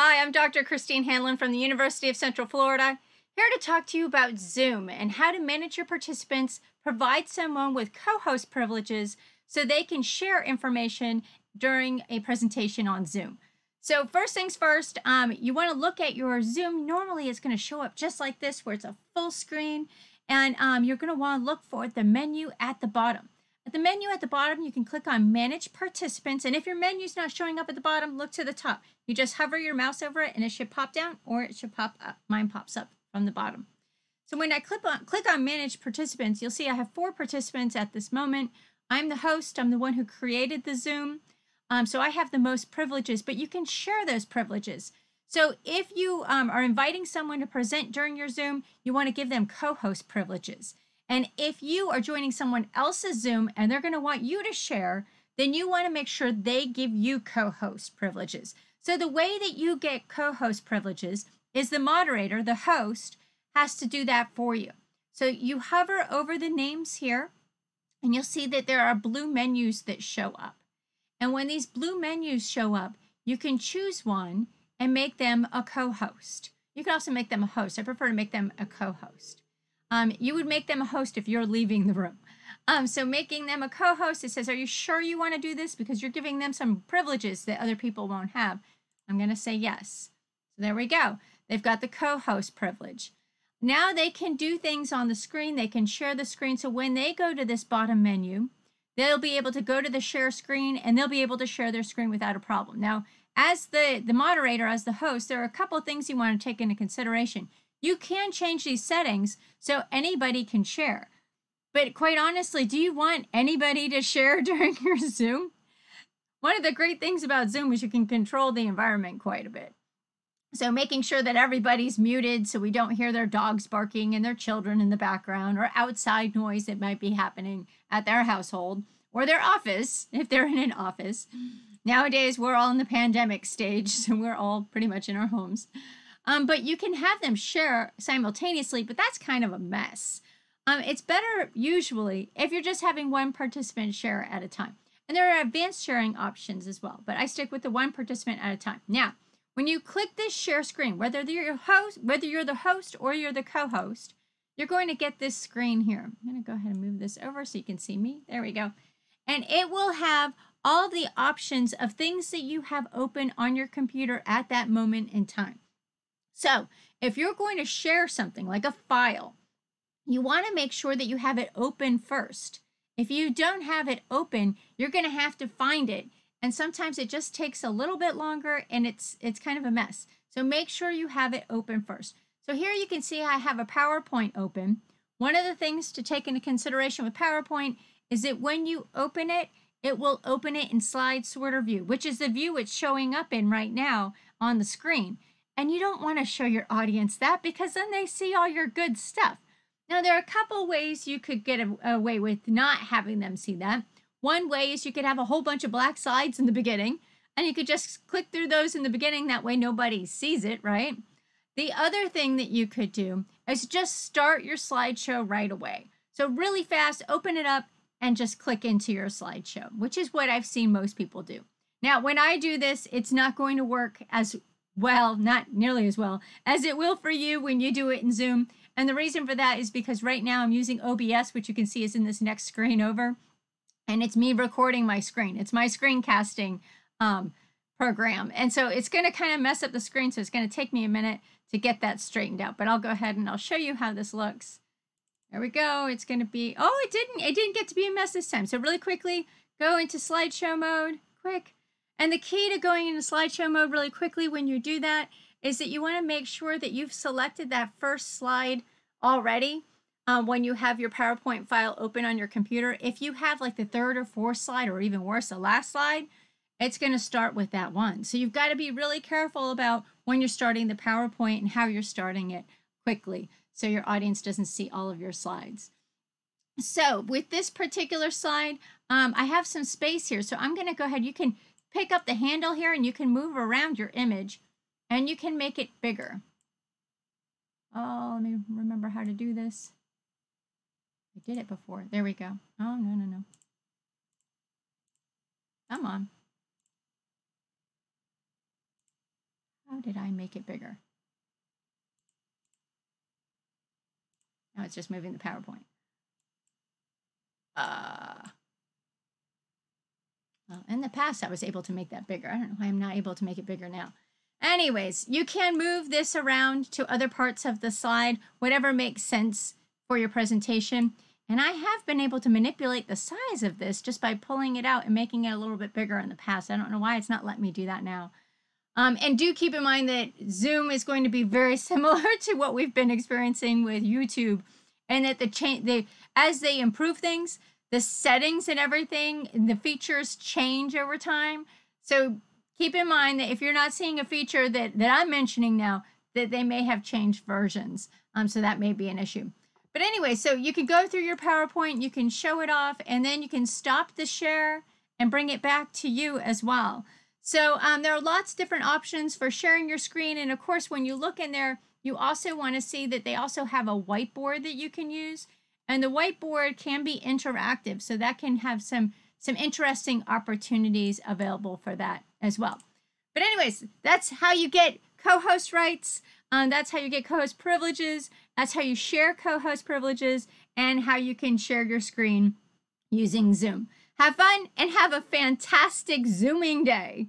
Hi, I'm Dr. Christine Hanlon from the University of Central Florida, here to talk to you about Zoom and how to manage your participants, provide someone with co-host privileges so they can share information during a presentation on Zoom. So first things first, you want to look at your Zoom. Normally it's going to show up just like this where it's a full screen, and you're going to want to look for the menu at the bottom. At the menu at the bottom, you can click on Manage Participants, and if your menu is not showing up at the bottom, look to the top. You just hover your mouse over it and it should pop down, or it should pop up. Mine pops up from the bottom. So when I click on Manage Participants, you'll see I have 4 participants at this moment. I'm the host. I'm the one who created the Zoom. So I have the most privileges, but you can share those privileges. So if you are inviting someone to present during your Zoom, you want to give them co-host privileges. And if you are joining someone else's Zoom and they're going to want you to share, then you want to make sure they give you co-host privileges. So the way that you get co-host privileges is the moderator, the host, has to do that for you. So you hover over the names here, and you'll see that there are blue menus that show up. And when these blue menus show up, you can choose one and make them a co-host. You can also make them a host. I prefer to make them a co-host. You would make them a host if you're leaving the room. So making them a co-host, it says, are you sure you want to do this? Because you're giving them some privileges that other people won't have. I'm going to say yes. So there we go. They've got the co-host privilege. Now they can do things on the screen. They can share the screen. So when they go to this bottom menu, they'll be able to go to the share screen and they'll be able to share their screen without a problem. Now, as the moderator, as the host, there are a couple of things you want to take into consideration. You can change these settings so anybody can share. But quite honestly, do you want anybody to share during your Zoom? One of the great things about Zoom is you can control the environment quite a bit. So making sure that everybody's muted so we don't hear their dogs barking and their children in the background or outside noise that might be happening at their household or their office if they're in an office. Nowadays, we're all in the pandemic stage, so we're all pretty much in our homes. But you can have them share simultaneously, but that's kind of a mess. It's better usually if you're just having one participant share at a time. And there are advanced sharing options as well, but I stick with the one participant at a time. Now, when you click this share screen, whether you're the host or you're the co-host, you're going to get this screen here. I'm going to go ahead and move this over so you can see me. There we go. And it will have all the options of things that you have open on your computer at that moment in time. So if you're going to share something like a file, you want to make sure that you have it open first. If you don't have it open, you're going to have to find it. And sometimes it just takes a little bit longer and it's kind of a mess. So make sure you have it open first. So here you can see I have a PowerPoint open. One of the things to take into consideration with PowerPoint is that when you open it, it will open it in slide sorter view, which is the view it's showing up in right now on the screen. And you don't want to show your audience that because then they see all your good stuff. Now, there are a couple ways you could get away with not having them see that. One way is you could have a whole bunch of black slides in the beginning, and you could just click through those in the beginning. That way nobody sees it, right? The other thing that you could do is just start your slideshow right away. So really fast, open it up and just click into your slideshow, which is what I've seen most people do. Now, when I do this, it's not going to work as well, not nearly as well, as it will for you when you do it in Zoom. And the reason for that is because right now I'm using OBS, which you can see is in this next screen over. And it's me recording my screen. It's my screencasting program. And so it's going to kind of mess up the screen. So it's going to take me a minute to get that straightened out. But I'll go ahead and I'll show you how this looks. There we go. It's going to be, oh, it didn't get to be a mess this time. So really quickly, go into slideshow mode, quick. And the key to going into slideshow mode really quickly when you do that is that you want to make sure that you've selected that first slide already. When you have your PowerPoint file open on your computer, if you have like the third or fourth slide, or even worse, the last slide, it's going to start with that one. So you've got to be really careful about when you're starting the PowerPoint and how you're starting it quickly so your audience doesn't see all of your slides. So with this particular slide, I have some space here. So I'm going to go ahead. You can pick up the handle here and you can move around your image and you can make it bigger. Oh, let me remember how to do this. I did it before. There we go. Oh, no. Come on. How How did I make it bigger? Now it's just moving the PowerPoint. Well, in the past, I was able to make that bigger. I don't know why I'm not able to make it bigger now. Anyways, you can move this around to other parts of the slide, whatever makes sense for your presentation. And I have been able to manipulate the size of this just by pulling it out and making it a little bit bigger in the past. I don't know why it's not letting me do that now. And do keep in mind that Zoom is going to be very similar to what we've been experiencing with YouTube, and that as they improve things, the settings and everything, the features change over time. So keep in mind that if you're not seeing a feature that I'm mentioning now, that they may have changed versions. So that may be an issue. But anyway, so you can go through your PowerPoint, you can show it off, and then you can stop the share and bring it back to you as well. So there are lots of different options for sharing your screen. And of course, when you look in there, you also want to see that they also have a whiteboard that you can use. And the whiteboard can be interactive, so that can have some interesting opportunities available for that as well. But anyways, that's how you get co-host rights. That's how you get co-host privileges. That's how you share co-host privileges, and how you can share your screen using Zoom. Have fun and have a fantastic Zooming day.